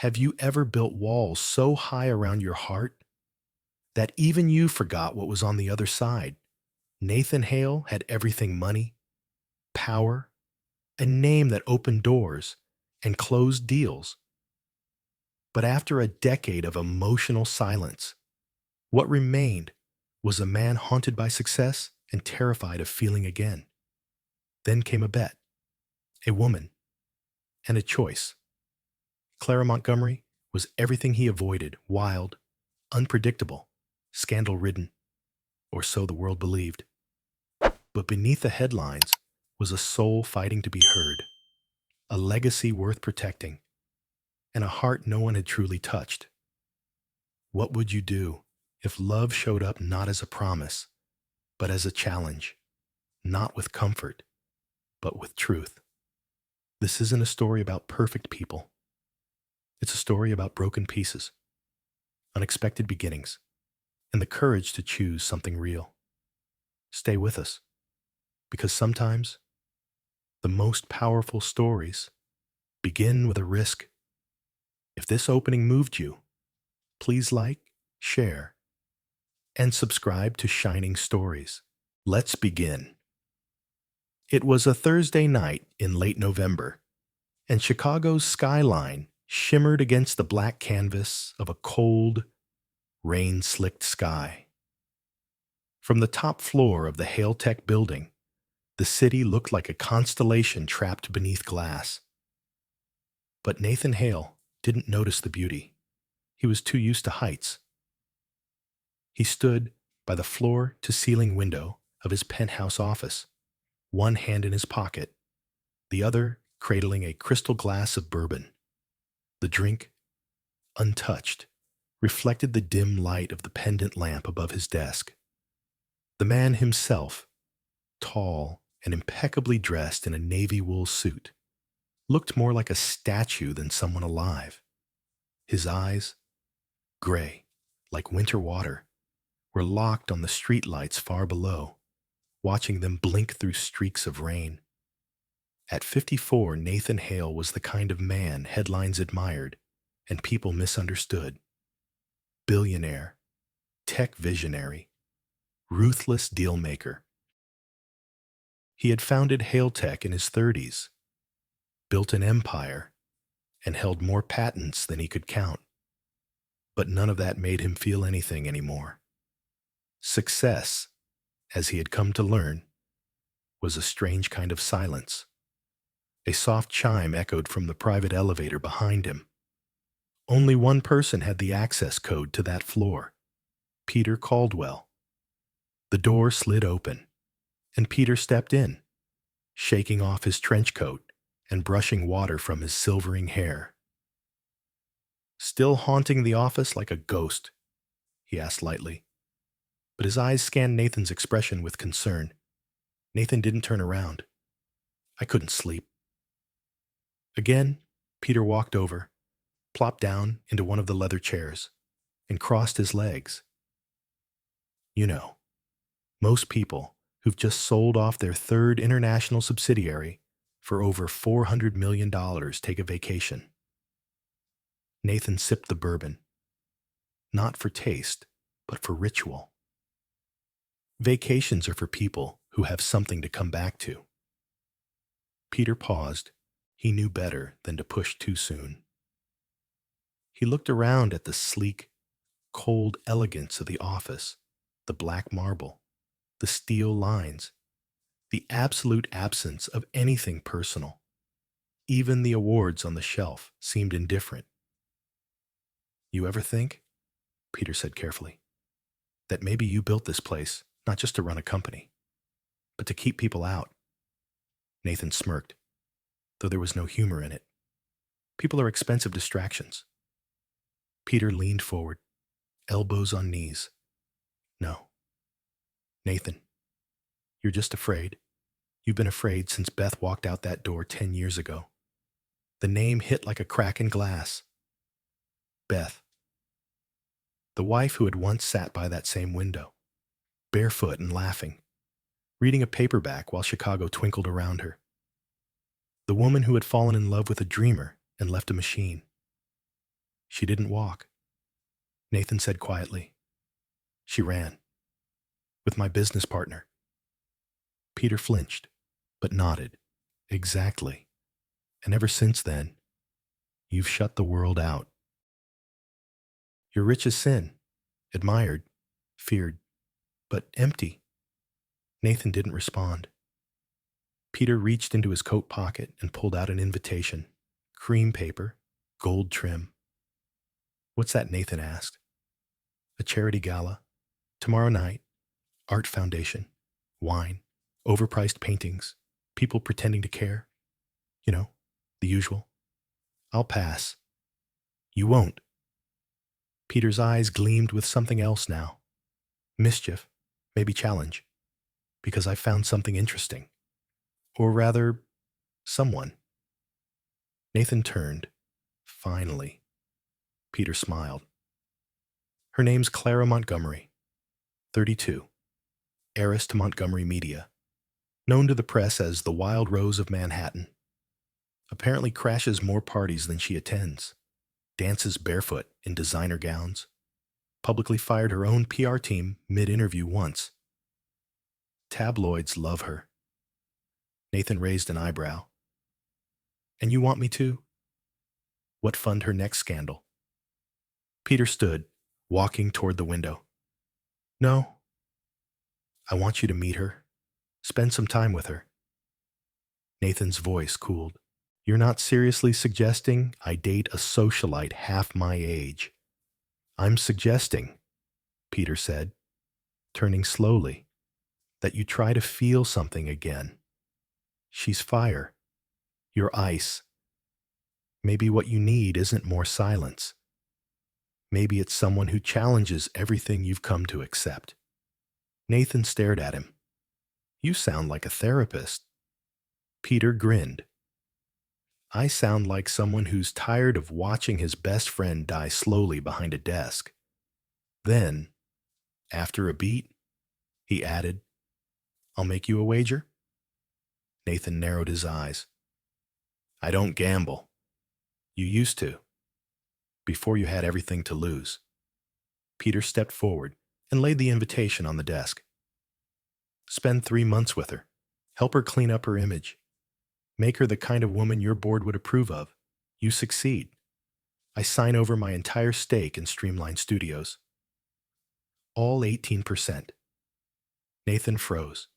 Have you ever built walls so high around your heart that even you forgot what was on the other side? Nathan Hale had everything: money, power, a name that opened doors and closed deals. But after a decade of emotional silence, what remained was a man haunted by success and terrified of feeling again. Then came a bet, a woman, and a choice. Clara Montgomery was everything he avoided: wild, unpredictable, scandal-ridden, or so the world believed. But beneath the headlines was a soul fighting to be heard, a legacy worth protecting, and a heart no one had truly touched. What would you do if love showed up not as a promise, but as a challenge, not with comfort, but with truth? This isn't a story about perfect people. It's a story about broken pieces, unexpected beginnings, and the courage to choose something real. Stay with us, because sometimes the most powerful stories begin with a risk. If this opening moved you, please like, share, and subscribe to Shining Stories. Let's begin. It was a Thursday night in late November, and Chicago's skyline shimmered against the black canvas of a cold, rain-slicked sky. From the top floor of the Hale Tech building, the city looked like a constellation trapped beneath glass. But Nathan Hale didn't notice the beauty. He was too used to heights. He stood by the floor-to-ceiling window of his penthouse office, one hand in his pocket, the other cradling a crystal glass of bourbon. The drink, untouched, reflected the dim light of the pendant lamp above his desk. The man himself, tall and impeccably dressed in a navy wool suit, looked more like a statue than someone alive. His eyes, gray, like winter water, were locked on the streetlights far below, watching them blink through streaks of rain. At 54, Nathan Hale was the kind of man headlines admired and people misunderstood. Billionaire, tech visionary, ruthless dealmaker. He had founded Hale Tech in his 30s, built an empire, and held more patents than he could count. But none of that made him feel anything anymore. Success, as he had come to learn, was a strange kind of silence. A soft chime echoed from the private elevator behind him. Only one person had the access code to that floor: Peter Caldwell. The door slid open, and Peter stepped in, shaking off his trench coat and brushing water from his silvering hair. "Still haunting the office like a ghost?" he asked lightly. But his eyes scanned Nathan's expression with concern. Nathan didn't turn around. "I couldn't sleep." Again, Peter walked over, plopped down into one of the leather chairs, and crossed his legs. "You know, most people who've just sold off their third international subsidiary for over $400 million take a vacation." Nathan sipped the bourbon, not for taste, but for ritual. Vacations are for people who have something to come back to. Peter paused. He knew better than to push too soon. He looked around at the sleek, cold elegance of the office, the black marble, the steel lines, the absolute absence of anything personal. Even the awards on the shelf seemed indifferent. "You ever think," Peter said carefully, "that maybe you built this place not just to run a company, but to keep people out?" Nathan smirked, though there was no humor in it. "People are expensive distractions." Peter leaned forward, elbows on knees. "No. Nathan, you're just afraid. You've been afraid since Beth walked out that door 10 years ago." The name hit like a crack in glass. Beth. The wife who had once sat by that same window, barefoot and laughing, reading a paperback while Chicago twinkled around her. The woman who had fallen in love with a dreamer and left a machine. She didn't walk, Nathan said quietly. She ran. With my business partner. Peter flinched, but nodded. Exactly. And ever since then, you've shut the world out. You're rich as sin, admired, feared, but empty. Nathan didn't respond. Peter reached into his coat pocket and pulled out an invitation. Cream paper, gold trim. What's that? Nathan asked. A charity gala. Tomorrow night. Art foundation. Wine. Overpriced paintings. People pretending to care. You know, the usual. I'll pass. You won't. Peter's eyes gleamed with something else now. Mischief, maybe challenge. Because I found something interesting. Or rather, someone. Nathan turned. Finally. Peter smiled. Her name's Clara Montgomery. 32. Heiress to Montgomery Media. Known to the press as the Wild Rose of Manhattan. Apparently crashes more parties than she attends. Dances barefoot in designer gowns. Publicly fired her own PR team mid-interview once. Tabloids love her. Nathan raised an eyebrow. And you want me to? What fund her next scandal? Peter stood, walking toward the window. No. I want you to meet her. Spend some time with her. Nathan's voice cooled. You're not seriously suggesting I date a socialite half my age. I'm suggesting, Peter said, turning slowly, that you try to feel something again. She's fire. You're ice. Maybe what you need isn't more silence. Maybe it's someone who challenges everything you've come to accept. Nathan stared at him. You sound like a therapist. Peter grinned. I sound like someone who's tired of watching his best friend die slowly behind a desk. Then, after a beat, he added, I'll make you a wager. Nathan narrowed his eyes. I don't gamble. You used to. Before you had everything to lose. Peter stepped forward and laid the invitation on the desk. Spend 3 months with her. Help her clean up her image. Make her the kind of woman your board would approve of. You succeed. I sign over my entire stake in Streamline Studios. All 18%. Nathan froze.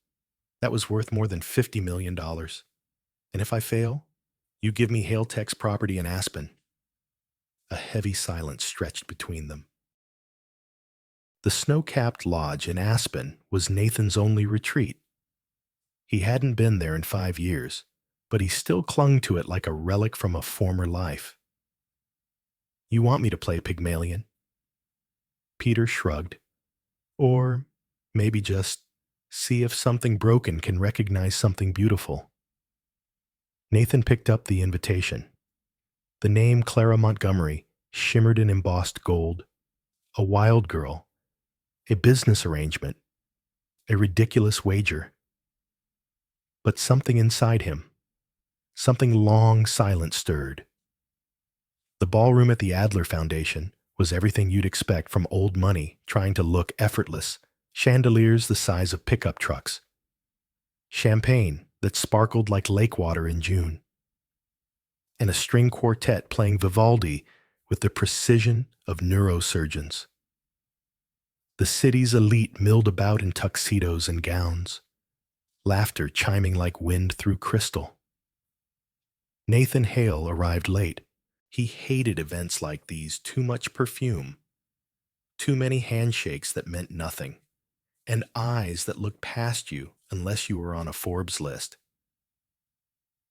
That was worth more than $50 million. And if I fail, you give me Hailtech's property in Aspen. A heavy silence stretched between them. The snow-capped lodge in Aspen was Nathan's only retreat. He hadn't been there in 5 years, but he still clung to it like a relic from a former life. You want me to play Pygmalion? Peter shrugged. Or maybe just see if something broken can recognize something beautiful. Nathan picked up the invitation. The name Clara Montgomery shimmered in embossed gold. A wild girl. A business arrangement. A ridiculous wager. But something inside him, something long silent stirred. The ballroom at the Adler Foundation was everything you'd expect from old money trying to look effortless, chandeliers the size of pickup trucks. Champagne that sparkled like lake water in June. And a string quartet playing Vivaldi with the precision of neurosurgeons. The city's elite milled about in tuxedos and gowns, laughter chiming like wind through crystal. Nathan Hale arrived late. He hated events like these, too much perfume, too many handshakes that meant nothing, and eyes that looked past you unless you were on a Forbes list.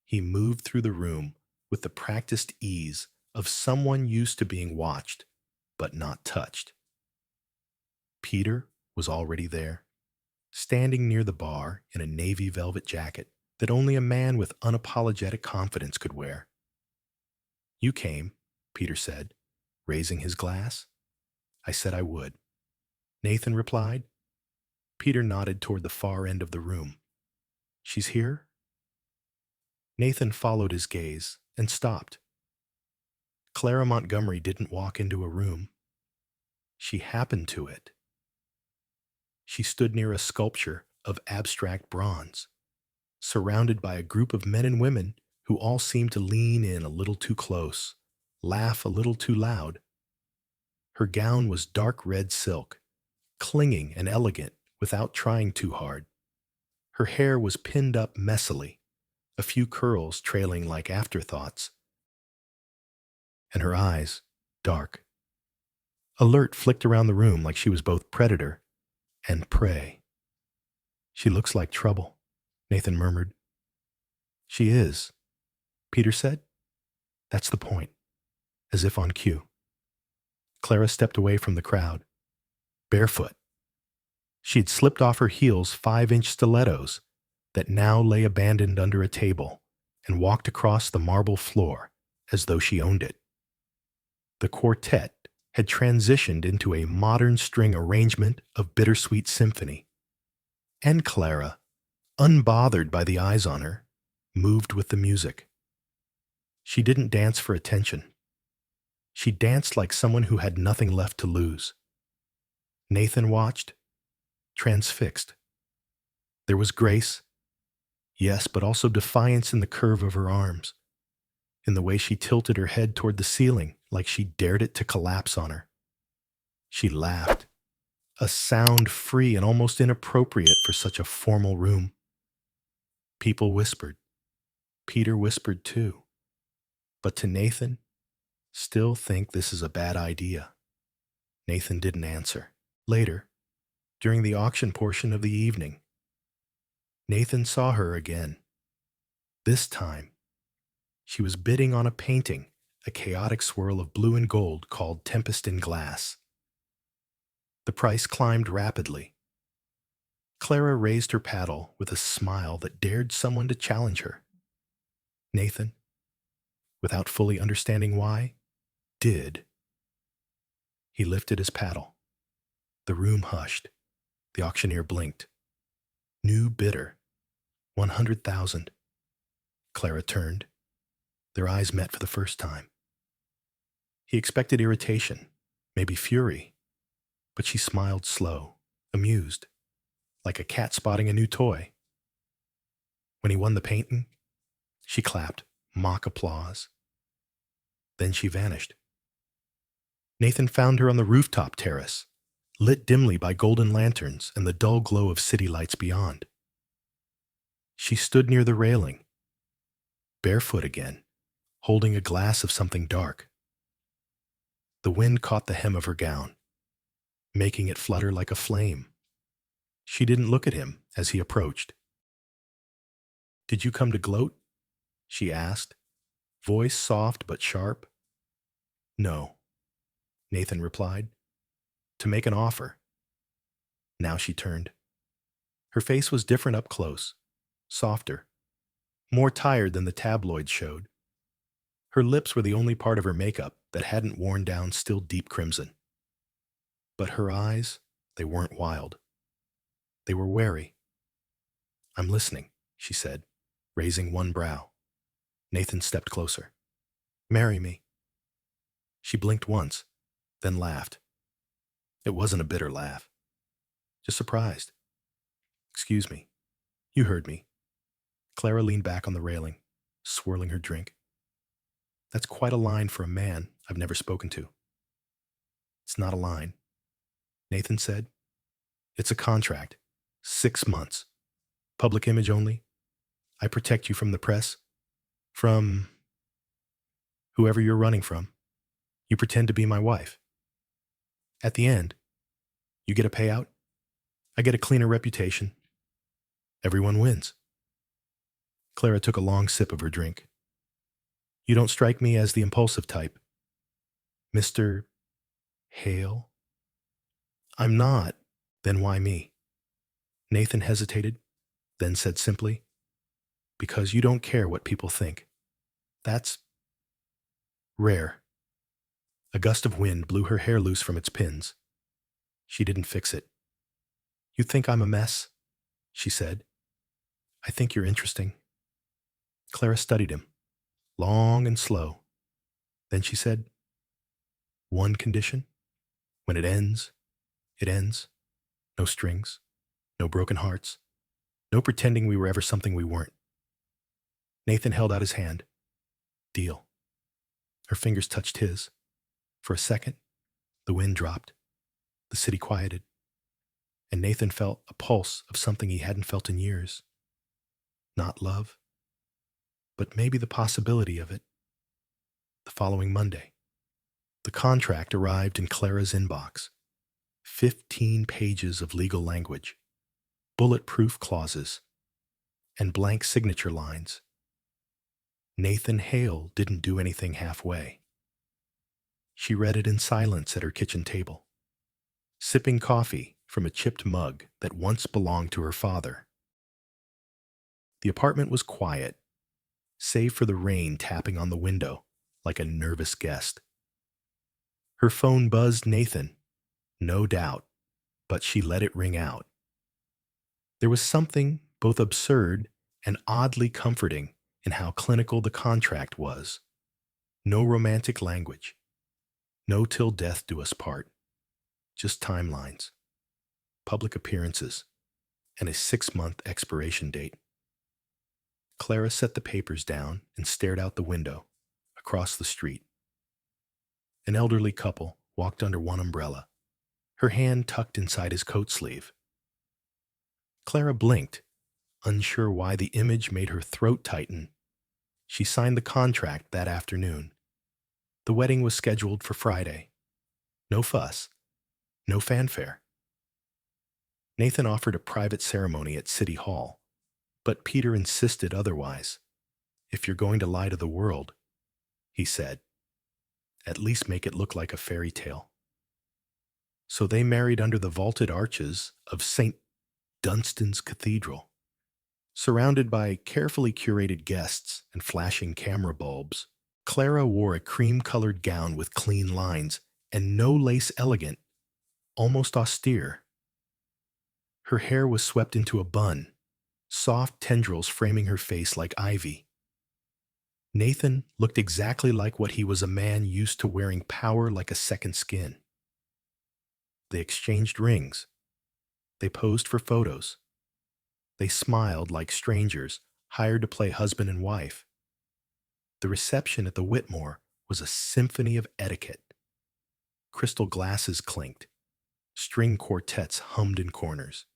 He moved through the room with the practiced ease of someone used to being watched, but not touched. Peter was already there, standing near the bar in a navy velvet jacket that only a man with unapologetic confidence could wear. You came, Peter said, raising his glass. I said I would. Nathan replied. Peter nodded toward the far end of the room. She's here? Nathan followed his gaze and stopped. Clara Montgomery didn't walk into a room. She happened to it. She stood near a sculpture of abstract bronze, surrounded by a group of men and women who all seemed to lean in a little too close, laugh a little too loud. Her gown was dark red silk, clinging and elegant without trying too hard. Her hair was pinned up messily, a few curls trailing like afterthoughts, and her eyes, dark. Alert flicked around the room like she was both predator and prey. "She looks like trouble," Nathan murmured. "She is," Peter said. "That's the point," as if on cue. Clara stepped away from the crowd, barefoot. She had slipped off her heels 5-inch stilettos that now lay abandoned under a table and walked across the marble floor as though she owned it. The quartet had transitioned into a modern string arrangement of bittersweet symphony, and Clara, unbothered by the eyes on her, moved with the music. She didn't dance for attention. She danced like someone who had nothing left to lose. Nathan watched, transfixed. There was grace, yes, but also defiance in the curve of her arms, in the way she tilted her head toward the ceiling like she dared it to collapse on her. She laughed, a sound free and almost inappropriate for such a formal room. People whispered. Peter whispered too. But to Nathan, "Still think this is a bad idea." Nathan didn't answer. Later, during the auction portion of the evening, Nathan saw her again. This time, she was bidding on a painting, a chaotic swirl of blue and gold called Tempest in Glass. The price climbed rapidly. Clara raised her paddle with a smile that dared someone to challenge her. Nathan, without fully understanding why, did. He lifted his paddle. The room hushed. The auctioneer blinked. New bidder. 100,000. Clara turned. Their eyes met for the first time. He expected irritation, maybe fury, but she smiled slow, amused, like a cat spotting a new toy. When he won the painting, she clapped, mock applause. Then she vanished. Nathan found her on the rooftop terrace, lit dimly by golden lanterns and the dull glow of city lights beyond. She stood near the railing, barefoot again, holding a glass of something dark. The wind caught the hem of her gown, making it flutter like a flame. She didn't look at him as he approached. "Did you come to gloat?" she asked, voice soft but sharp. "No," Nathan replied. "To make an offer." Now she turned. Her face was different up close, softer, more tired than the tabloids showed. Her lips were the only part of her makeup that hadn't worn down still deep crimson. But her eyes, they weren't wild. They were wary. "I'm listening," she said, raising one brow. Nathan stepped closer. "Marry me." She blinked once, then laughed. It wasn't a bitter laugh, just surprised. "Excuse me. You heard me." Clara leaned back on the railing, swirling her drink. "That's quite a line for a man I've never spoken to." "It's not a line," Nathan said. "It's a contract. 6 months. Public image only. I protect you from the press. From whoever you're running from. You pretend to be my wife. At the end, you get a payout. I get a cleaner reputation. Everyone wins." Clara took a long sip of her drink. "You don't strike me as the impulsive type. Mr. Hale?" "I'm not. Then why me?" Nathan hesitated, then said simply, "Because you don't care what people think. That's rare." A gust of wind blew her hair loose from its pins. She didn't fix it. "You think I'm a mess?" she said. "I think you're interesting." Clara studied him, long and slow. Then she said, "One condition. When it ends, it ends. No strings, no broken hearts, no pretending we were ever something we weren't." Nathan held out his hand. "Deal." Her fingers touched his. For a second, the wind dropped, the city quieted, and Nathan felt a pulse of something he hadn't felt in years. Not love, but maybe the possibility of it. The following Monday, the contract arrived in Clara's inbox. 15 pages of legal language, bulletproof clauses, and blank signature lines. Nathan Hale didn't do anything halfway. She read it in silence at her kitchen table, sipping coffee from a chipped mug that once belonged to her father. The apartment was quiet, save for the rain tapping on the window like a nervous guest. Her phone buzzed Nathan, no doubt, but she let it ring out. There was something both absurd and oddly comforting in how clinical the contract was. No romantic language. No till death do us part. Just timelines, public appearances, and a 6-month expiration date. Clara set the papers down and stared out the window, across the street. An elderly couple walked under one umbrella, her hand tucked inside his coat sleeve. Clara blinked, unsure why the image made her throat tighten. She signed the contract that afternoon. The wedding was scheduled for Friday. No fuss, no fanfare. Nathan offered a private ceremony at City Hall, but Peter insisted otherwise. "If you're going to lie to the world," he said, "at least make it look like a fairy tale." So they married under the vaulted arches of St. Dunstan's Cathedral, surrounded by carefully curated guests and flashing camera bulbs. Clara wore a cream-colored gown with clean lines and no lace, elegant, almost austere. Her hair was swept into a bun, soft tendrils framing her face like ivy. Nathan looked exactly like what he was, a man used to wearing power like a second skin. They exchanged rings. They posed for photos. They smiled like strangers hired to play husband and wife. The reception at the Whitmore was a symphony of etiquette. Crystal glasses clinked. String quartets hummed in corners.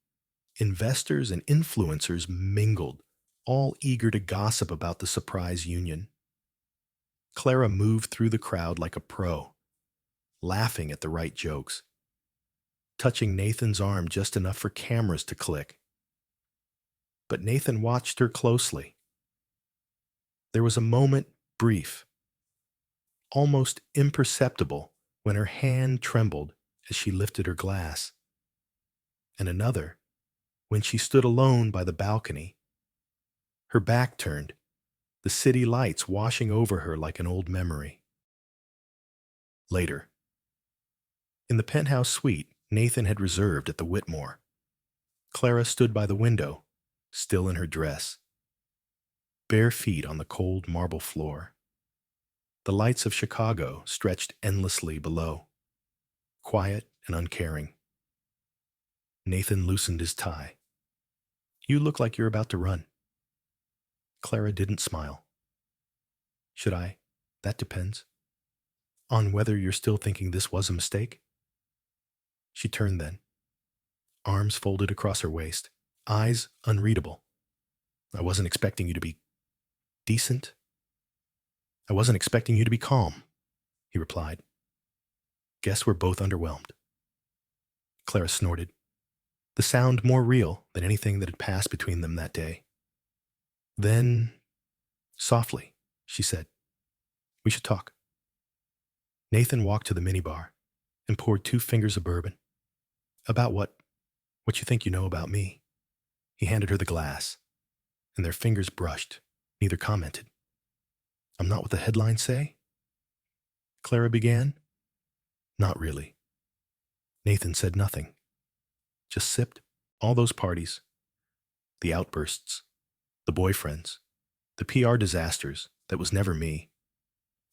Investors and influencers mingled, all eager to gossip about the surprise union. Clara moved through the crowd like a pro, laughing at the right jokes, touching Nathan's arm just enough for cameras to click. But Nathan watched her closely. There was a moment, brief, almost imperceptible, when her hand trembled as she lifted her glass, and another when she stood alone by the balcony, her back turned, the city lights washing over her like an old memory. Later, in the penthouse suite Nathan had reserved at the Whitmore, Clara stood by the window, still in her dress, bare feet on the cold marble floor. The lights of Chicago stretched endlessly below, quiet and uncaring. Nathan loosened his tie. "You look like you're about to run." Clara didn't smile. "Should I? That depends. On whether you're still thinking this was a mistake." She turned then, arms folded across her waist, eyes unreadable. "I wasn't expecting you to be decent. I wasn't expecting you to be calm," he replied. "Guess we're both underwhelmed." Clara snorted, the sound more real than anything that had passed between them that day. Then, softly, she said, "We should talk." Nathan walked to the minibar and poured 2 fingers of bourbon. "About what you think you know about me." He handed her the glass, and their fingers brushed. Neither commented. "I'm not what the headlines say?" Clara began. "Not really." Nathan said nothing. Just sipped. All those parties, the outbursts, the boyfriends, the PR disasters that was never me,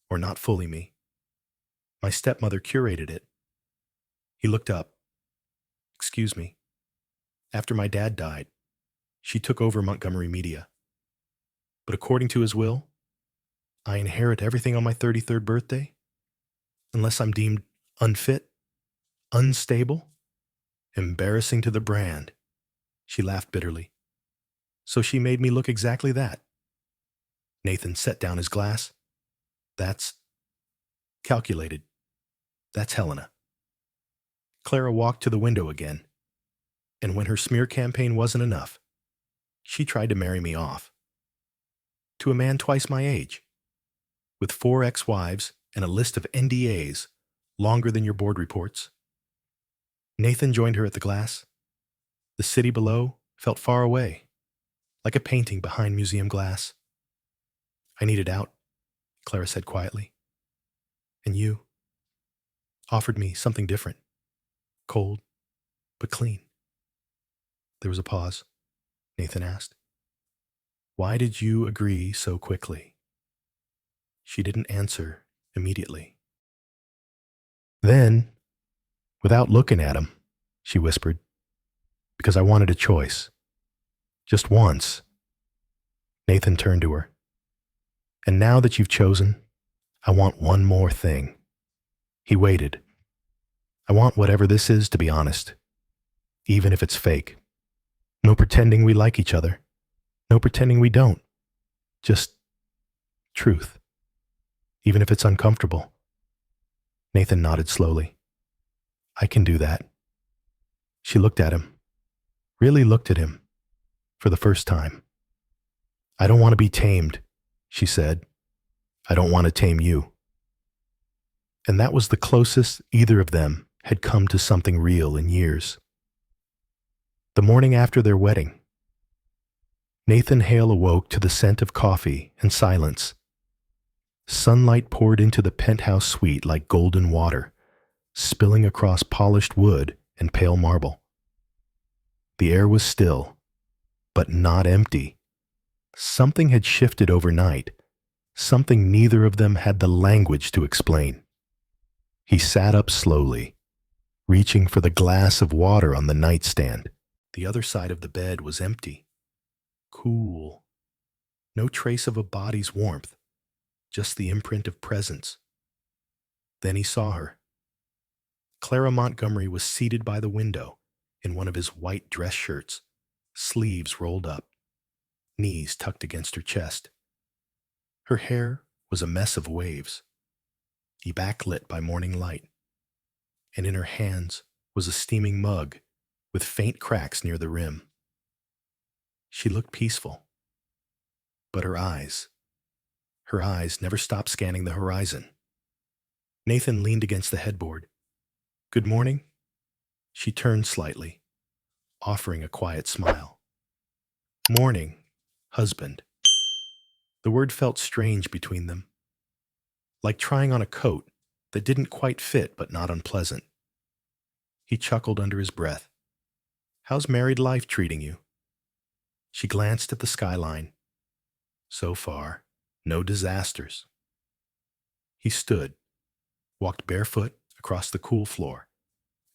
or not fully me. My stepmother curated it. He looked up. Excuse me. After my dad died, she took over Montgomery Media. But according to his will, I inherit everything on my 33rd birthday, unless I'm deemed unfit, unstable, embarrassing to the brand. She laughed bitterly. So she made me look exactly that. Nathan set down his glass. That's calculated. That's Helena. Clara walked to the window again, and when her smear campaign wasn't enough, she tried to marry me off. To a man twice my age, with 4 ex-wives and a list of NDAs longer than your board reports. Nathan joined her at the glass. The city below felt far away, like a painting behind museum glass. I needed out, Clara said quietly. And you offered me something different, cold, but clean. There was a pause. Nathan asked, "Why did you agree so quickly?" She didn't answer immediately. Then, without looking at him, she whispered, "Because I wanted a choice. Just once." Nathan turned to her. "And now that you've chosen, I want one more thing." He waited. "I want whatever this is, to be honest, even if it's fake. No pretending we like each other. No pretending we don't. Just truth, even if it's uncomfortable." Nathan nodded slowly. "I can do that." She looked at him, really looked at him, for the first time. "I don't want to be tamed," she said. "I don't want to tame you." And that was the closest either of them had come to something real in years. The morning after their wedding, Nathan Hale awoke to the scent of coffee and silence. Sunlight poured into the penthouse suite like golden water, spilling across polished wood and pale marble. The air was still, but not empty. Something had shifted overnight, something neither of them had the language to explain. He sat up slowly, reaching for the glass of water on the nightstand. The other side of the bed was empty, cool. No trace of a body's warmth, just the imprint of presence. Then he saw her. Clara Montgomery was seated by the window in one of his white dress shirts, sleeves rolled up, knees tucked against her chest. Her hair was a mess of waves, backlit by morning light, and in her hands was a steaming mug with faint cracks near the rim. She looked peaceful, but her eyes never stopped scanning the horizon. Nathan leaned against the headboard. "Good morning." She turned slightly, offering a quiet smile. "Morning, husband." The word felt strange between them, like trying on a coat that didn't quite fit but not unpleasant. He chuckled under his breath. "How's married life treating you?" She glanced at the skyline. So far, no disasters. He stood, walked barefoot across the cool floor,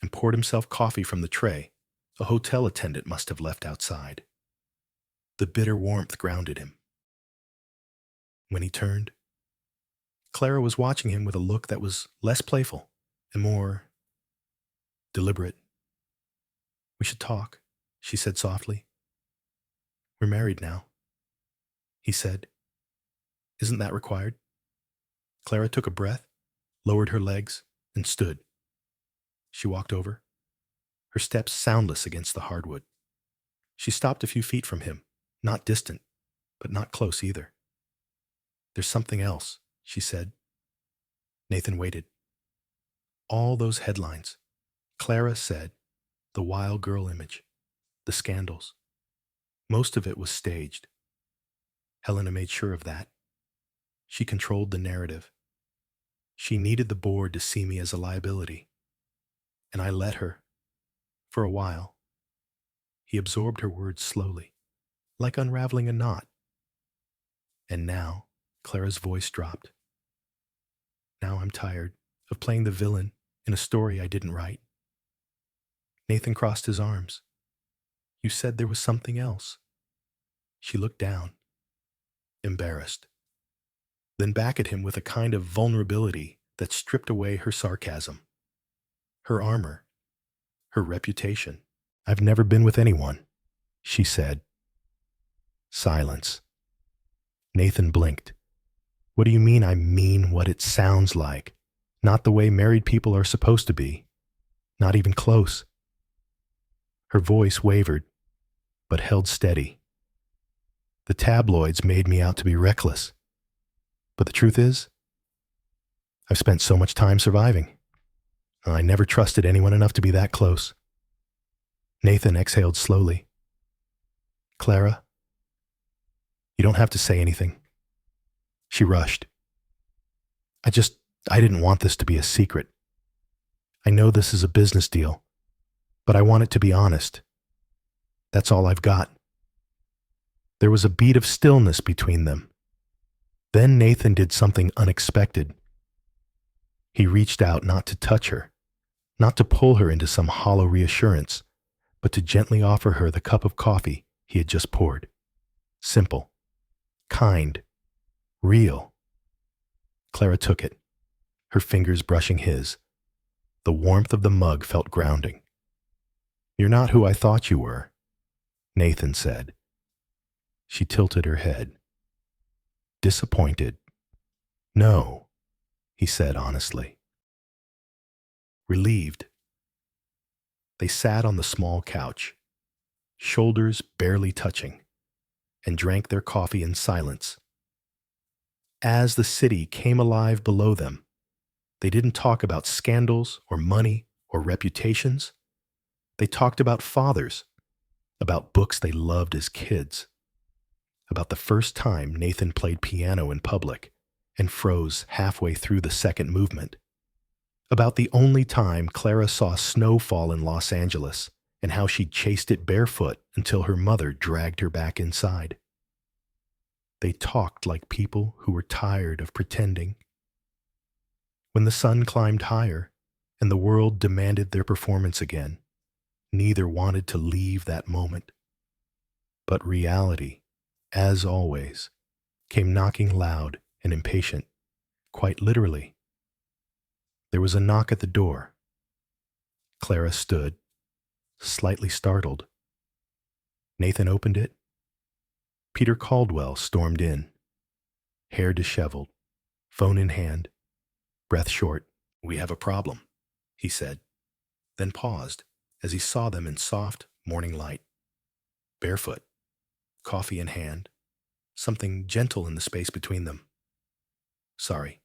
and poured himself coffee from the tray a hotel attendant must have left outside. The bitter warmth grounded him. When he turned, Clara was watching him with a look that was less playful and more deliberate. "We should talk," she said softly. "We're married now," he said. "Isn't that required?" Clara took a breath, lowered her legs, and stood. She walked over, her steps soundless against the hardwood. She stopped a few feet from him, not distant, but not close either. "There's something else," she said. Nathan waited. All those headlines. Clara said, the wild girl image, the scandals. Most of it was staged. Helena made sure of that. She controlled the narrative. She needed the board to see me as a liability. And I let her, for a while. He absorbed her words slowly, like unraveling a knot. And now, Clara's voice dropped. "Now I'm tired of playing the villain in a story I didn't write. Nathan crossed his arms. You said there was something else. She looked down, embarrassed, then back at him with a kind of vulnerability that stripped away her sarcasm, her armor, her reputation. I've never been with anyone, she said. Silence. Nathan blinked. What do you mean I mean what it sounds like? Not the way married people are supposed to be. Not even close. Her voice wavered, but held steady. The tabloids made me out to be reckless. But the truth is, I've spent so much time surviving. I never trusted anyone enough to be that close. Nathan exhaled slowly. Clara, you don't have to say anything. She rushed. I didn't want this to be a secret. I know this is a business deal, but I want it to be honest. That's all I've got. There was a beat of stillness between them. Then Nathan did something unexpected. He reached out not to touch her, not to pull her into some hollow reassurance, but to gently offer her the cup of coffee he had just poured. Simple, kind, real. Clara took it, her fingers brushing his. The warmth of the mug felt grounding. You're not who I thought you were, Nathan said. She tilted her head. Disappointed. No, he said honestly. Relieved. They sat on the small couch, shoulders barely touching, and drank their coffee in silence. As the city came alive below them, they didn't talk about scandals or money or reputations. They talked about fathers, about books they loved as kids, about the first time Nathan played piano in public and froze halfway through the second movement, about the only time Clara saw snow fall in Los Angeles and how she chased it barefoot until her mother dragged her back inside. They talked like people who were tired of pretending. When the sun climbed higher and the world demanded their performance again, neither wanted to leave that moment. But reality, as always, came knocking loud and impatient, quite literally. There was a knock at the door. Clara stood, slightly startled. Nathan opened it. Peter Caldwell stormed in, hair disheveled, phone in hand, breath short. We have a problem, he said, then paused as he saw them in soft morning light. Barefoot, coffee in hand, something gentle in the space between them. Sorry,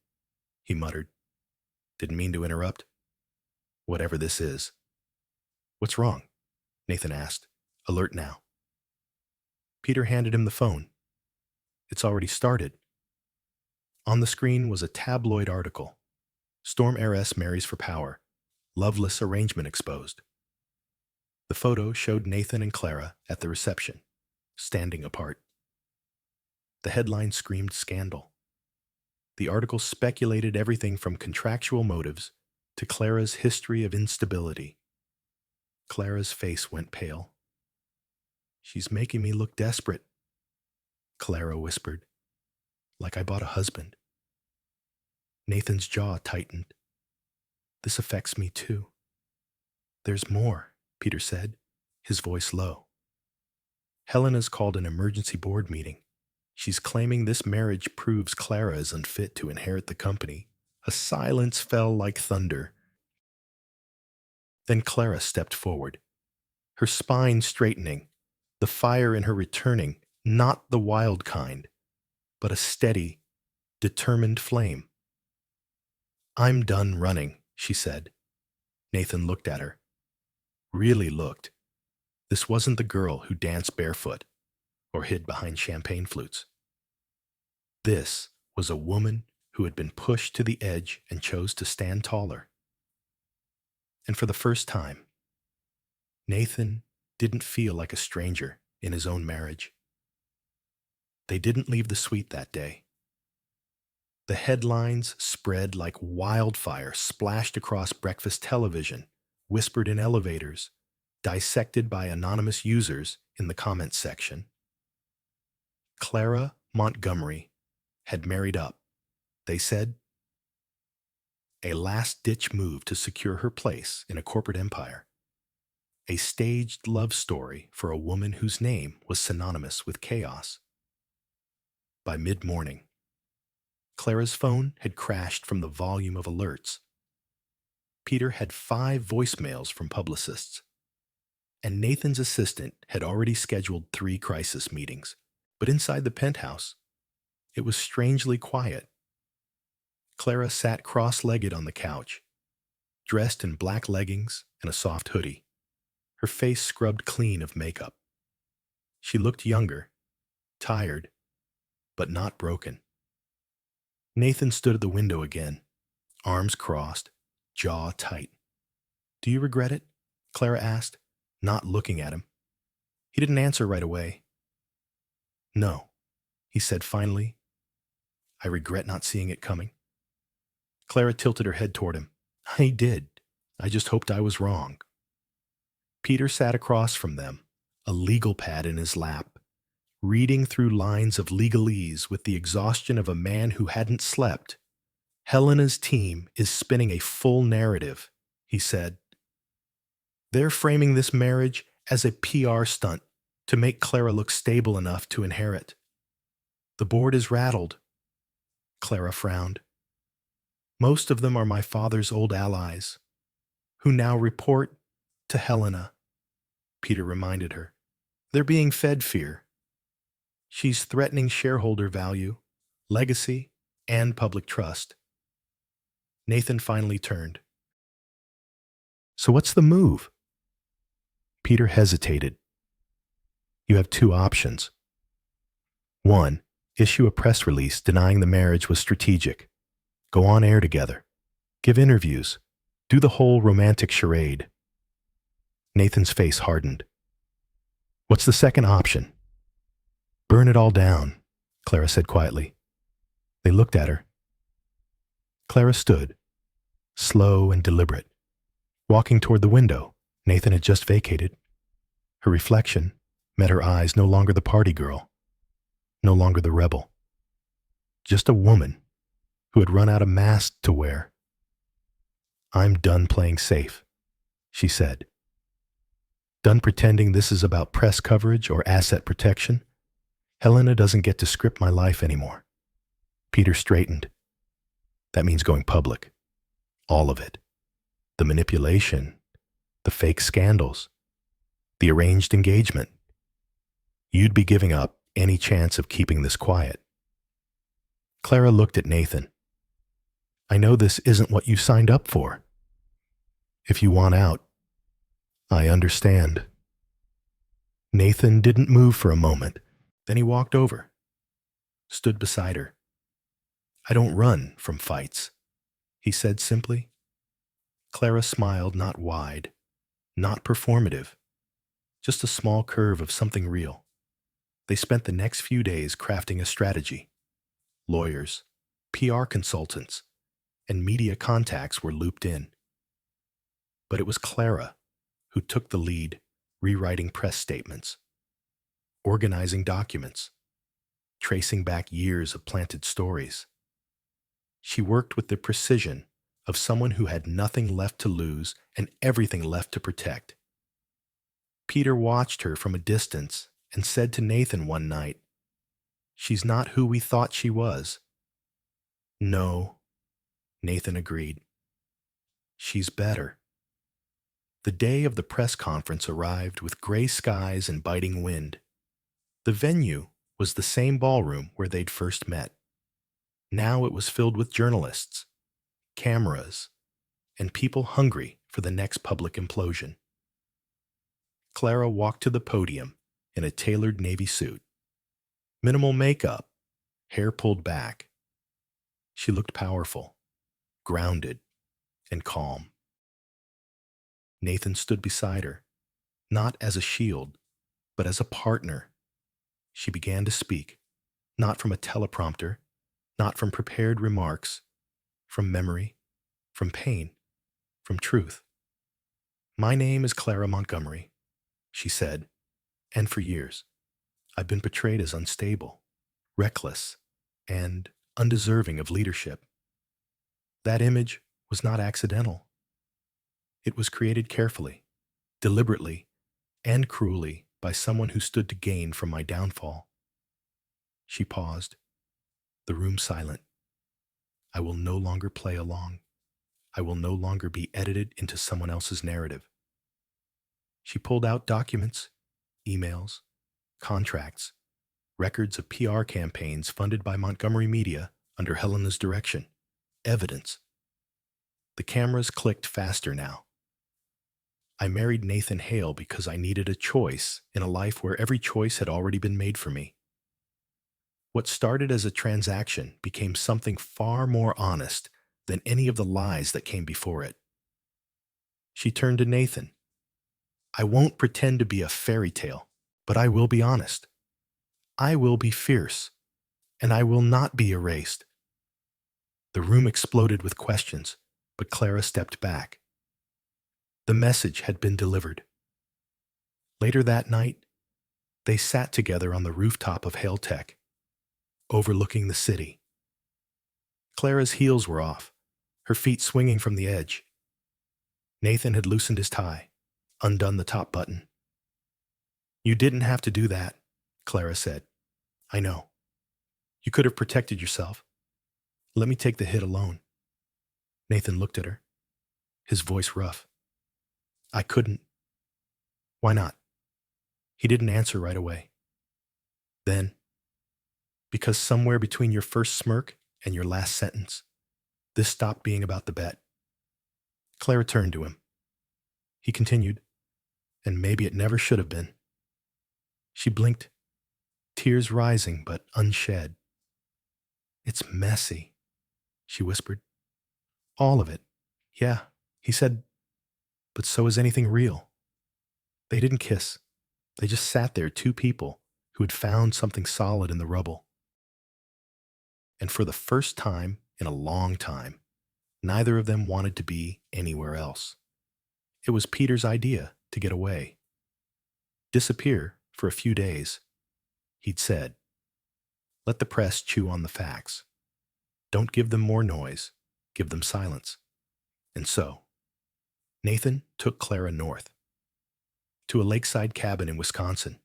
he muttered. Didn't mean to interrupt. Whatever this is. What's wrong? Nathan asked, alert now. Peter handed him the phone. It's already started. On the screen was a tabloid article. Storm heiress marries for power. Loveless arrangement exposed. The photo showed Nathan and Clara at the reception, standing apart. The headline screamed scandal. The article speculated everything from contractual motives to Clara's history of instability. Clara's face went pale. She's making me look desperate, Clara whispered, like I bought a husband. Nathan's jaw tightened. This affects me too. There's more, Peter said, his voice low. Helena's called an emergency board meeting. She's claiming this marriage proves Clara is unfit to inherit the company. A silence fell like thunder. Then Clara stepped forward, her spine straightening, the fire in her returning, not the wild kind, but a steady, determined flame. I'm done running, she said. Nathan looked at her. Really looked. This wasn't the girl who danced barefoot or hid behind champagne flutes. This was a woman who had been pushed to the edge and chose to stand taller. And for the first time, Nathan didn't feel like a stranger in his own marriage. They didn't leave the suite that day. The headlines spread like wildfire, splashed across breakfast television, whispered in elevators, dissected by anonymous users in the comments section. Clara Montgomery had married up, they said, a last-ditch move to secure her place in a corporate empire. A staged love story for a woman whose name was synonymous with chaos. By mid-morning, Clara's phone had crashed from the volume of alerts. Peter had 5 voicemails from publicists, and Nathan's assistant had already scheduled 3 crisis meetings. But inside the penthouse, it was strangely quiet. Clara sat cross-legged on the couch, dressed in black leggings and a soft hoodie, her face scrubbed clean of makeup. She looked younger, tired, but not broken. Nathan stood at the window again, arms crossed, jaw tight. "Do you regret it?" Clara asked, not looking at him. He didn't answer right away. "No," he said finally. "I regret not seeing it coming." Clara tilted her head toward him. "I did. I just hoped I was wrong." Peter sat across from them, a legal pad in his lap, reading through lines of legalese with the exhaustion of a man who hadn't slept. "Helena's team is spinning a full narrative," he said. "They're framing this marriage as a PR stunt to make Clara look stable enough to inherit. The board is rattled." Clara frowned. "Most of them are my father's old allies, who now report to Helena," Peter reminded her. "They're being fed fear. She's threatening shareholder value, legacy, and public trust." Nathan finally turned. "So what's the move?" Peter hesitated. "You have 2 options. 1, issue a press release denying the marriage was strategic. Go on air together. Give interviews. Do the whole romantic charade." Nathan's face hardened. "What's the second option?" "Burn it all down," Clara said quietly. They looked at her. Clara stood, slow and deliberate, walking toward the window Nathan had just vacated. Her reflection met her eyes, no longer the party girl, no longer the rebel. Just a woman who had run out of masks to wear. "I'm done playing safe," she said. "Done pretending this is about press coverage or asset protection. Helena doesn't get to script my life anymore." Peter straightened. "That means going public. All of it. The manipulation, the fake scandals, the arranged engagement. You'd be giving up any chance of keeping this quiet." Clara looked at Nathan. "I know this isn't what you signed up for. If you want out, I understand." Nathan didn't move for a moment. Then he walked over, stood beside her. "I don't run from fights," he said simply. Clara smiled, not wide, not performative, just a small curve of something real. They spent the next few days crafting a strategy. Lawyers, PR consultants, and media contacts were looped in. But it was Clara who took the lead, rewriting press statements, organizing documents, tracing back years of planted stories. She worked with the precision of someone who had nothing left to lose and everything left to protect. Peter watched her from a distance and said to Nathan one night, "She's not who we thought she was." "No," Nathan agreed. "She's better." The day of the press conference arrived with gray skies and biting wind. The venue was the same ballroom where they'd first met. Now it was filled with journalists, cameras, and people hungry for the next public implosion. Clara walked to the podium in a tailored navy suit. Minimal makeup, hair pulled back. She looked powerful, grounded, and calm. Nathan stood beside her, not as a shield, but as a partner. She began to speak, not from a teleprompter, not from prepared remarks, from memory, from pain, from truth. My name is Clara Montgomery, she said, and for years, I've been portrayed as unstable, reckless, and undeserving of leadership. That image was not accidental. It was created carefully, deliberately, and cruelly by someone who stood to gain from my downfall. She paused, the room silent. I will no longer play along. I will no longer be edited into someone else's narrative. She pulled out documents, emails, contracts, records of PR campaigns funded by Montgomery Media under Helena's direction, evidence. The cameras clicked faster now. I married Nathan Hale because I needed a choice in a life where every choice had already been made for me. What started as a transaction became something far more honest than any of the lies that came before it. She turned to Nathan. I won't pretend to be a fairy tale, but I will be honest. I will be fierce, and I will not be erased. The room exploded with questions, but Clara stepped back. The message had been delivered. Later that night, they sat together on the rooftop of Hale Tech, overlooking the city. Clara's heels were off, her feet swinging from the edge. Nathan had loosened his tie, undone the top button. You didn't have to do that, Clara said. I know. You could have protected yourself. Let me take the hit alone. Nathan looked at her, his voice rough. I couldn't. Why not? He didn't answer right away. Then, because somewhere between your first smirk and your last sentence, this stopped being about the bet. Clara turned to him. He continued, and maybe it never should have been. She blinked, tears rising but unshed. It's messy, she whispered. All of it. Yeah, he said, but so is anything real. They didn't kiss. They just sat there, two people who had found something solid in the rubble. And for the first time in a long time, neither of them wanted to be anywhere else. It was Peter's idea to get away. Disappear for a few days. He'd said, let the press chew on the facts. Don't give them more noise. Give them silence. And so, Nathan took Clara north, to a lakeside cabin in Wisconsin.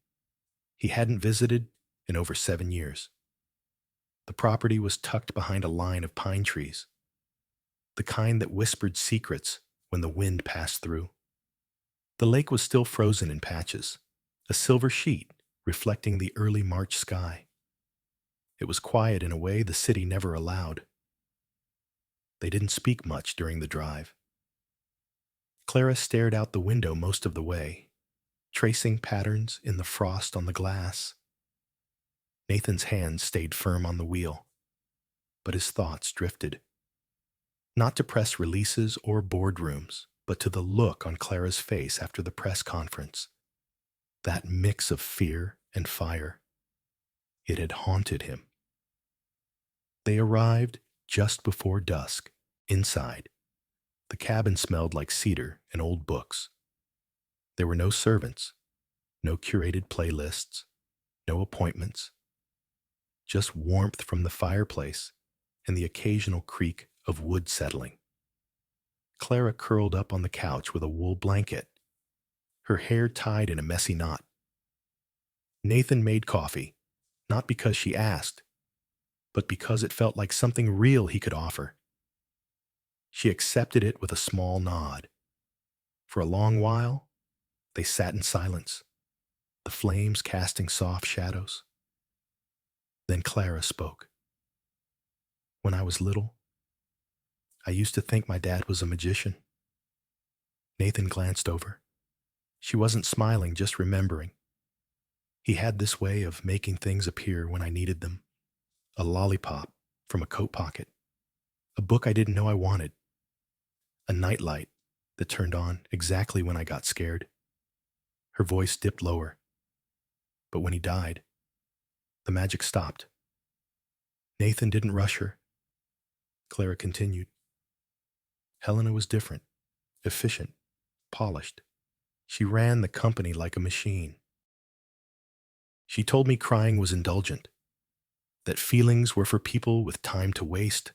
He hadn't visited in over 7 years. The property was tucked behind a line of pine trees, the kind that whispered secrets when the wind passed through. The lake was still frozen in patches, a silver sheet reflecting the early March sky. It was quiet in a way the city never allowed. They didn't speak much during the drive. Clara stared out the window most of the way, tracing patterns in the frost on the glass. Nathan's hand stayed firm on the wheel, but his thoughts drifted. Not to press releases or boardrooms, but to the look on Clara's face after the press conference. That mix of fear and fire. It had haunted him. They arrived just before dusk, inside. The cabin smelled like cedar and old books. There were no servants, no curated playlists, no appointments. Just warmth from the fireplace and the occasional creak of wood settling. Clara curled up on the couch with a wool blanket, her hair tied in a messy knot. Nathan made coffee, not because she asked, but because it felt like something real he could offer. She accepted it with a small nod. For a long while, they sat in silence, the flames casting soft shadows. Then Clara spoke. When I was little, I used to think my dad was a magician. Nathan glanced over. She wasn't smiling, just remembering. He had this way of making things appear when I needed them. A lollipop from a coat pocket. A book I didn't know I wanted. A nightlight that turned on exactly when I got scared. Her voice dipped lower. But when he died, the magic stopped. Nathan didn't rush her. Clara continued. Helena was different, efficient, polished. She ran the company like a machine. She told me crying was indulgent, that feelings were for people with time to waste.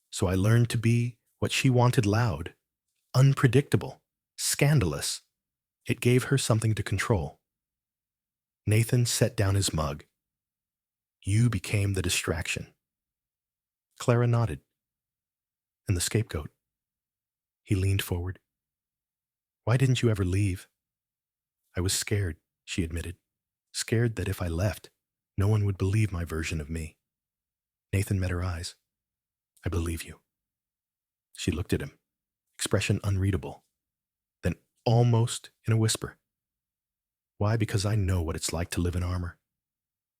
So I learned to be what she wanted: loud, unpredictable, scandalous. It gave her something to control. Nathan set down his mug. You became the distraction. Clara nodded. And the scapegoat. He leaned forward. Why didn't you ever leave? I was scared, she admitted. Scared that if I left, no one would believe my version of me. Nathan met her eyes. I believe you. She looked at him, expression unreadable. Then, almost in a whisper. Why? Because I know what it's like to live in armor.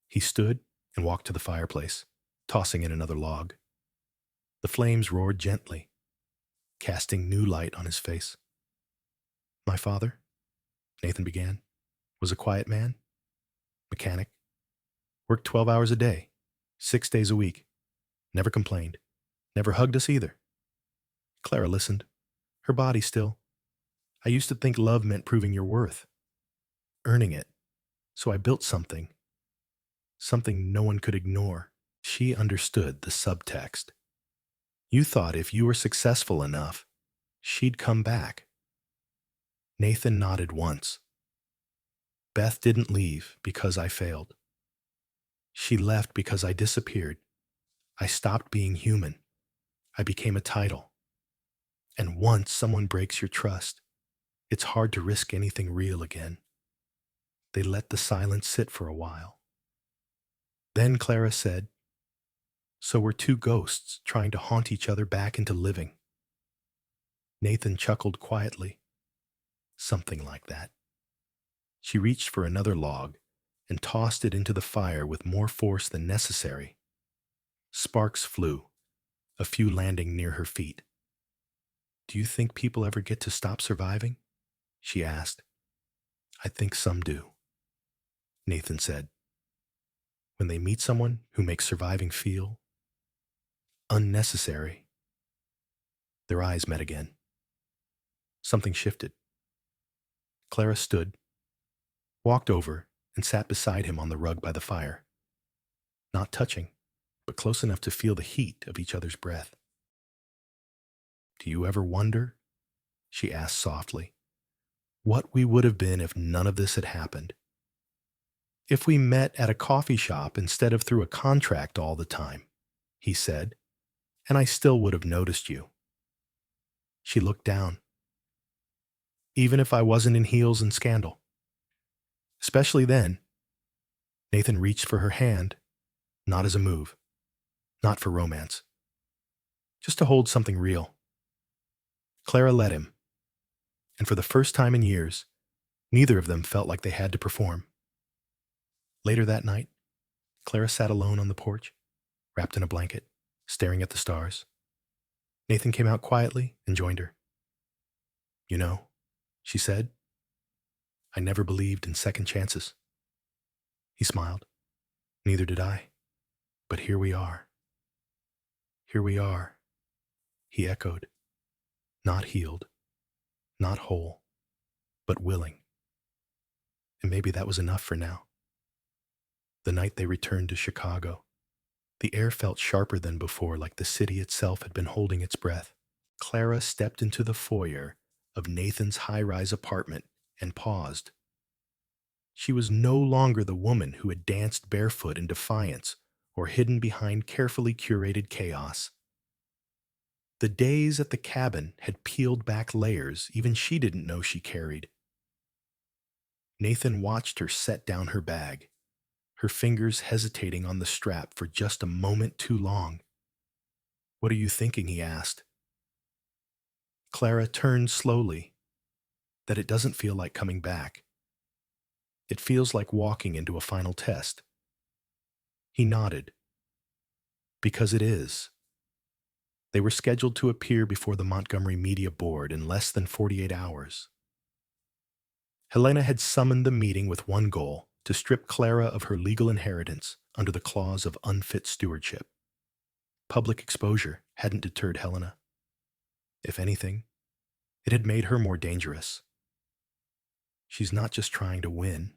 He stood and walked to the fireplace, tossing in another log. The flames roared gently, casting new light on his face. My father, Nathan began, was a quiet man, mechanic, worked 12 hours a day, 6 days a week, never complained, never hugged us either. Clara listened, her body still. I used to think love meant proving your worth, earning it. So I built something no one could ignore. She understood the subtext. You thought if you were successful enough, she'd come back. Nathan nodded once. Beth didn't leave because I failed. She left because I disappeared. I stopped being human. I became a title. And once someone breaks your trust, it's hard to risk anything real again. They let the silence sit for a while. Then Clara said, so we're two ghosts trying to haunt each other back into living. Nathan chuckled quietly. Something like that. She reached for another log and tossed it into the fire with more force than necessary. Sparks flew, a few landing near her feet. Do you think people ever get to stop surviving? She asked. I think some do, Nathan said. When they meet someone who makes surviving feel unnecessary. Their eyes met again. Something shifted. Clara stood, walked over, and sat beside him on the rug by the fire. Not touching, but close enough to feel the heat of each other's breath. Do you ever wonder, she asked softly, what we would have been if none of this had happened? If we met at a coffee shop instead of through a contract all the time, he said, and I still would have noticed you. She looked down. Even if I wasn't in heels and scandal. Especially then. Nathan reached for her hand, not as a move, not for romance. Just to hold something real. Clara let him. And for the first time in years, neither of them felt like they had to perform. Later that night, Clara sat alone on the porch, wrapped in a blanket, staring at the stars. Nathan came out quietly and joined her. You know, she said, I never believed in second chances. He smiled. Neither did I. But here we are. Here we are, he echoed. Not healed, not whole, but willing. And maybe that was enough for now. The night they returned to Chicago, the air felt sharper than before, like the city itself had been holding its breath. Clara stepped into the foyer of Nathan's high-rise apartment and paused. She was no longer the woman who had danced barefoot in defiance or hidden behind carefully curated chaos. The days at the cabin had peeled back layers even she didn't know she carried. Nathan watched her set down her bag, her fingers hesitating on the strap for just a moment too long. What are you thinking? He asked. Clara turned slowly, that it doesn't feel like coming back. It feels like walking into a final test. He nodded. Because it is. They were scheduled to appear before the Montgomery Media Board in less than 48 hours. Helena had summoned the meeting with one goal: to strip Clara of her legal inheritance under the clause of unfit stewardship. Public exposure hadn't deterred Helena. If anything, it had made her more dangerous. She's not just trying to win,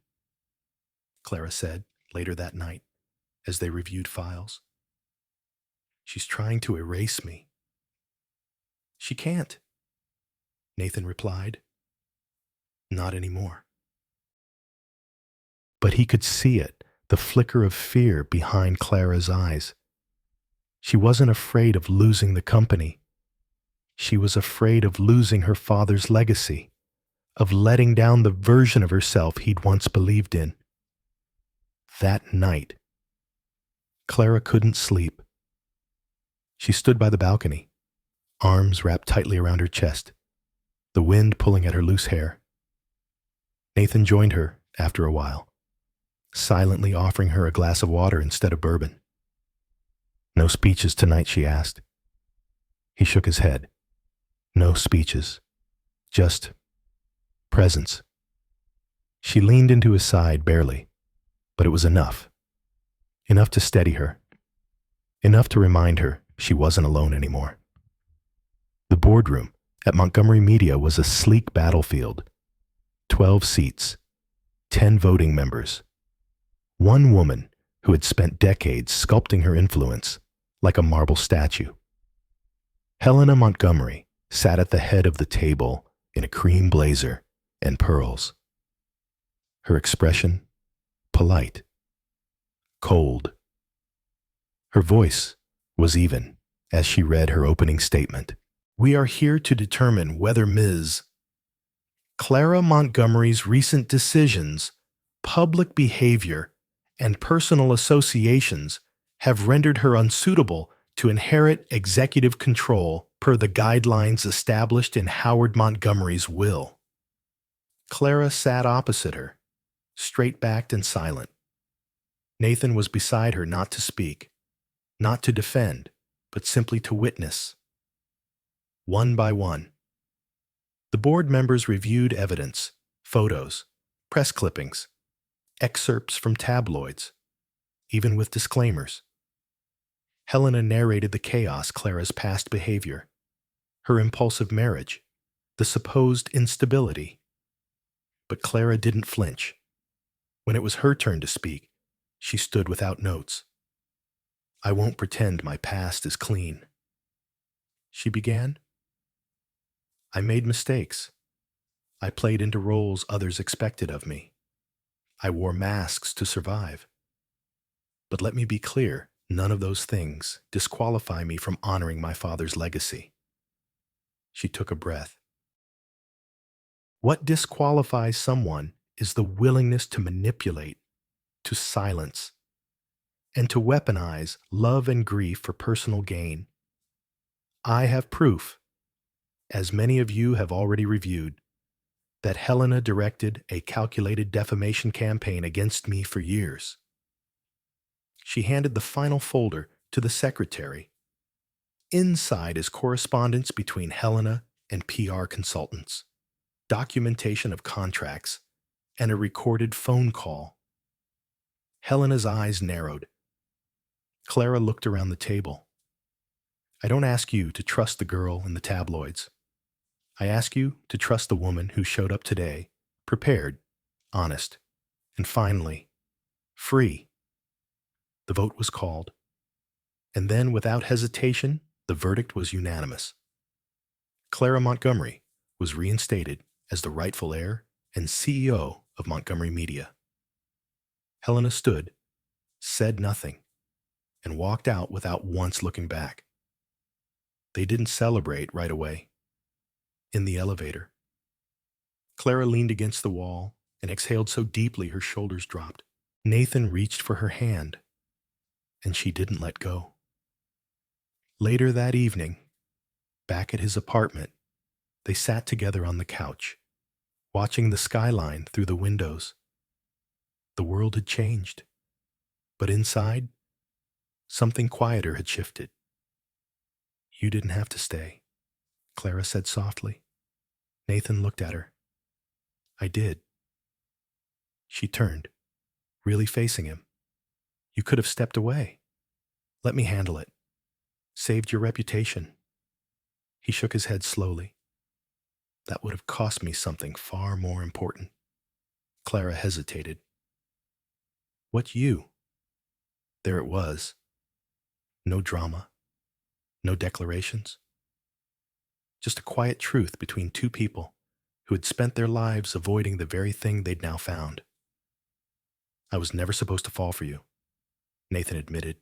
Clara said later that night as they reviewed files. She's trying to erase me. She can't, Nathan replied. Not anymore. But he could see it, the flicker of fear behind Clara's eyes. She wasn't afraid of losing the company. She was afraid of losing her father's legacy, of letting down the version of herself he'd once believed in. That night, Clara couldn't sleep. She stood by the balcony, arms wrapped tightly around her chest, the wind pulling at her loose hair. Nathan joined her after a while, silently offering her a glass of water instead of bourbon. "No speeches tonight?" she asked. He shook his head. "No speeches. Just presence." She leaned into his side barely, but it was enough. Enough to steady her. Enough to remind her she wasn't alone anymore. The boardroom at Montgomery Media was a sleek battlefield. 12 seats, 10 voting members. One woman who had spent decades sculpting her influence like a marble statue. Helena Montgomery sat at the head of the table in a cream blazer and pearls. Her expression, polite, cold. Her voice was even as she read her opening statement. "We are here to determine whether Ms. Clara Montgomery's recent decisions, public behavior, and personal associations have rendered her unsuitable to inherit executive control per the guidelines established in Howard Montgomery's will." Clara sat opposite her, straight-backed and silent. Nathan was beside her, not to speak, not to defend, but simply to witness. One by one, the board members reviewed evidence, photos, press clippings, excerpts from tabloids, even with disclaimers. Helena narrated the chaos Clara's past behavior, her impulsive marriage, the supposed instability. But Clara didn't flinch. When it was her turn to speak, she stood without notes. "I won't pretend my past is clean," she began. "I made mistakes. I played into roles others expected of me. I wore masks to survive. But let me be clear, none of those things disqualify me from honoring my father's legacy." She took a breath. What disqualifies someone is the willingness to manipulate, to silence, and to weaponize love and grief for personal gain. I have proof, as many of you have already reviewed, that Helena directed a calculated defamation campaign against me for years. She handed the final folder to the secretary. Inside is correspondence between Helena and PR consultants, documentation of contracts, and a recorded phone call. Helena's eyes narrowed. Clara looked around the table. "I don't ask you to trust the girl in the tabloids. I ask you to trust the woman who showed up today, prepared, honest, and finally, free." The vote was called. And then, without hesitation, the verdict was unanimous. Clara Montgomery was reinstated as the rightful heir and CEO of Montgomery Media. Helena stood, said nothing, and walked out without once looking back. They didn't celebrate right away. In the elevator, Clara leaned against the wall and exhaled so deeply her shoulders dropped. Nathan reached for her hand, and she didn't let go. Later that evening, back at his apartment, they sat together on the couch, watching the skyline through the windows. The world had changed, but inside, something quieter had shifted. "You didn't have to stay," Clara said softly. Nathan looked at her. "I did." She turned, really facing him. "You could have stepped away. Let me handle it. Saved your reputation. He shook his head slowly. That would have cost me something far more important. Clara hesitated. What you? There it was. No drama. No declarations. Just a quiet truth between two people who had spent their lives avoiding the very thing they'd now found. I was never supposed to fall for you, Nathan admitted.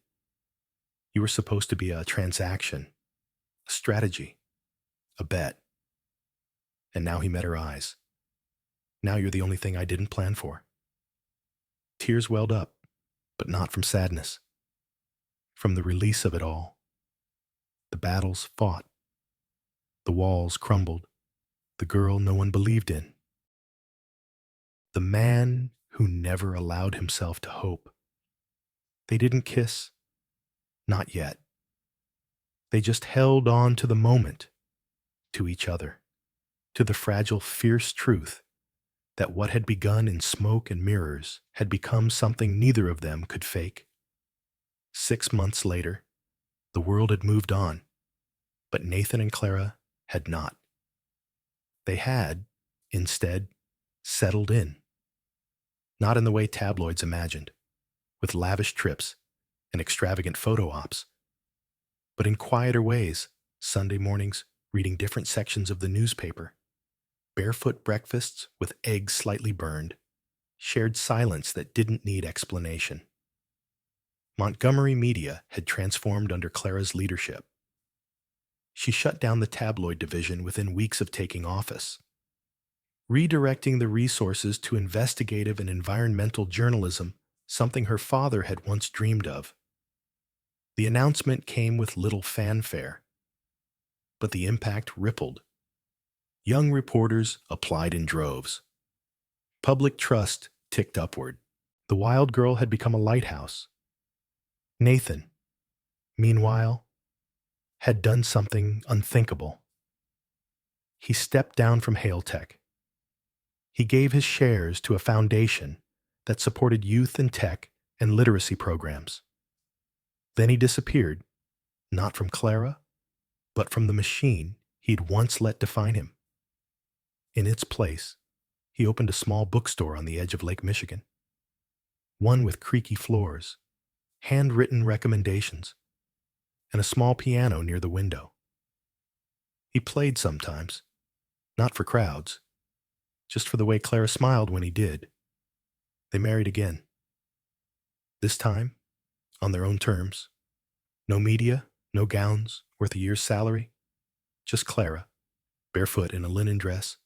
You were supposed to be a transaction, a strategy, a bet. And now he met her eyes. Now you're the only thing I didn't plan for. Tears welled up, but not from sadness. From the release of it all. The battles fought. The walls crumbled. The girl no one believed in. The man who never allowed himself to hope. They didn't kiss. Not yet. They just held on to the moment, to each other, to the fragile, fierce truth that what had begun in smoke and mirrors had become something neither of them could fake. 6 months later, the world had moved on, but Nathan and Clara had not. They had, instead, settled in. Not in the way tabloids imagined, with lavish trips and extravagant photo ops, but in quieter ways, Sunday mornings reading different sections of the newspaper, barefoot breakfasts with eggs slightly burned, shared silence that didn't need explanation. Montgomery media had transformed under Clara's leadership. She shut down the tabloid division within weeks of taking office, redirecting the resources to investigative and environmental journalism, something her father had once dreamed of. The announcement came with little fanfare, but the impact rippled. Young reporters applied in droves. Public trust ticked upward. The wild girl had become a lighthouse. Nathan, meanwhile, had done something unthinkable. He stepped down from Hale Tech. He gave his shares to a foundation that supported youth and tech and literacy programs. Then he disappeared, not from Clara, but from the machine he'd once let define him. In its place, he opened a small bookstore on the edge of Lake Michigan. One with creaky floors, handwritten recommendations, and a small piano near the window. He played sometimes, not for crowds, just for the way Clara smiled when he did. They married again. This time, on their own terms. No media, no gowns worth a year's salary. Just Clara, barefoot in a linen dress,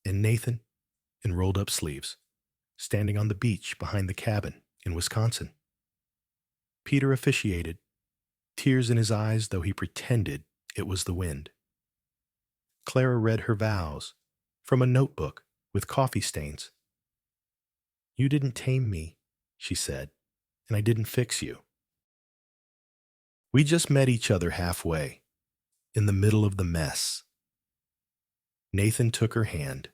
and Nathan in rolled-up sleeves, standing on the beach behind the cabin in Wisconsin. Peter officiated, tears in his eyes though he pretended it was the wind. Clara read her vows from a notebook with coffee stains. You didn't tame me, she said, and I didn't fix you. We just met each other halfway, in the middle of the mess. Nathan took her hand.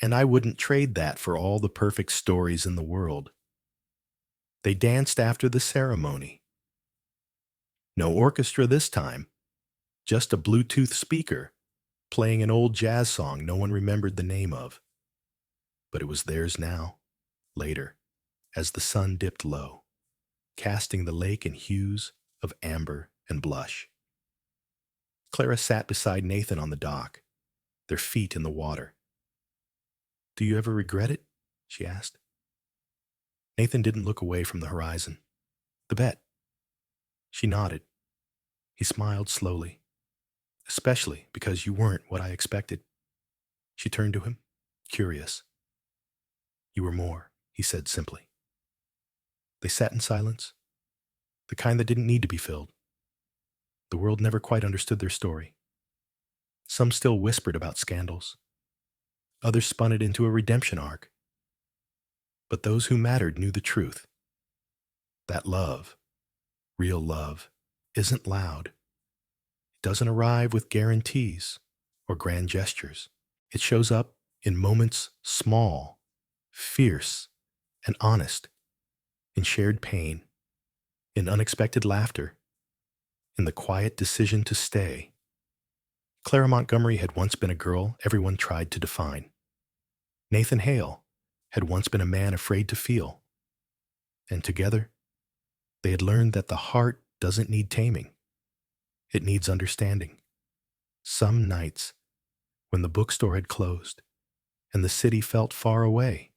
And I wouldn't trade that for all the perfect stories in the world. They danced after the ceremony. No orchestra this time, just a Bluetooth speaker playing an old jazz song no one remembered the name of. But it was theirs now, later, as the sun dipped low, casting the lake in hues of amber and blush. Clara sat beside Nathan on the dock, their feet in the water. Do you ever regret it? She asked. Nathan didn't look away from the horizon. The bet. She nodded. He smiled slowly. Especially because you weren't what I expected. She turned to him, curious. You were more, he said simply. They sat in silence, the kind that didn't need to be filled. The world never quite understood their story. Some still whispered about scandals. Others spun it into a redemption arc. But those who mattered knew the truth. That love, real love, isn't loud. It doesn't arrive with guarantees or grand gestures. It shows up in moments small, fierce, and honest, in shared pain, in unexpected laughter, in the quiet decision to stay. Clara Montgomery had once been a girl everyone tried to define. Nathan Hale had once been a man afraid to feel. And together, they had learned that the heart doesn't need taming. It needs understanding. Some nights, when the bookstore had closed and the city felt far away,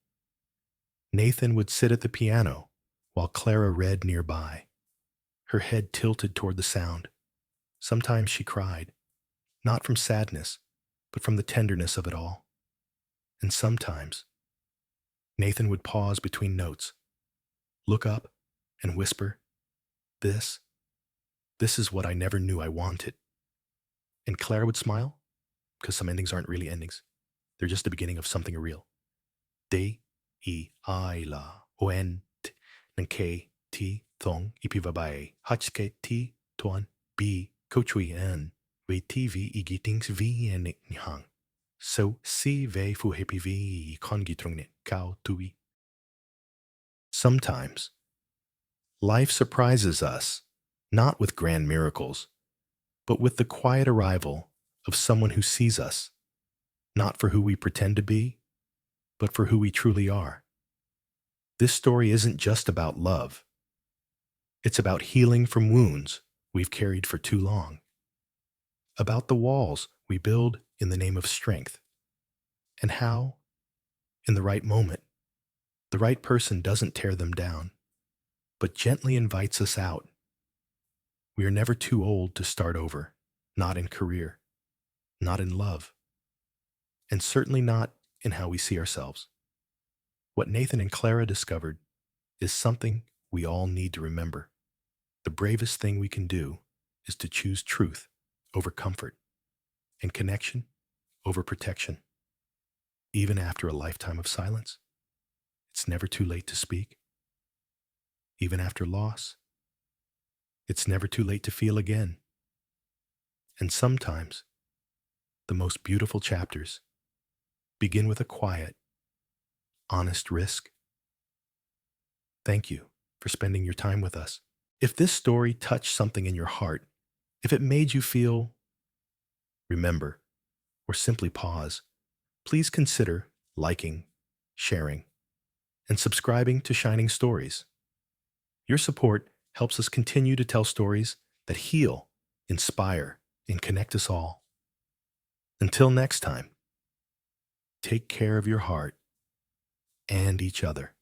Nathan would sit at the piano while Clara read nearby, her head tilted toward the sound. Sometimes she cried, not from sadness, but from the tenderness of it all. And sometimes, Nathan would pause between notes, look up, and whisper, This is what I never knew I wanted. And Clara would smile, because some endings aren't really endings. They're just the beginning of something real. De, I, la, oen, ng ke, ti, thong, ipibabae, hachke, ti, tuan, bi, kochui en, we tv igitings vi en nihang. So si ve fu hepi vi kongitrungne kao tui. Sometimes, life surprises us, not with grand miracles, but with the quiet arrival of someone who sees us, not for who we pretend to be, but for who we truly are. This story isn't just about love. It's about healing from wounds we've carried for too long, about the walls we build in the name of strength, and how, in the right moment, the right person doesn't tear them down, but gently invites us out. We are never too old to start over, not in career, not in love, and certainly not in how we see ourselves. What Nathan and Clara discovered is something we all need to remember. The bravest thing we can do is to choose truth over comfort and connection over protection. Even after a lifetime of silence, it's never too late to speak. Even after loss, it's never too late to feel again. And sometimes, the most beautiful chapters begin with a quiet, honest risk. Thank you for spending your time with us. If this story touched something in your heart, if it made you feel, remember, or simply pause, please consider liking, sharing, and subscribing to Shining Stories. Your support helps us continue to tell stories that heal, inspire, and connect us all. Until next time, take care of your heart and each other.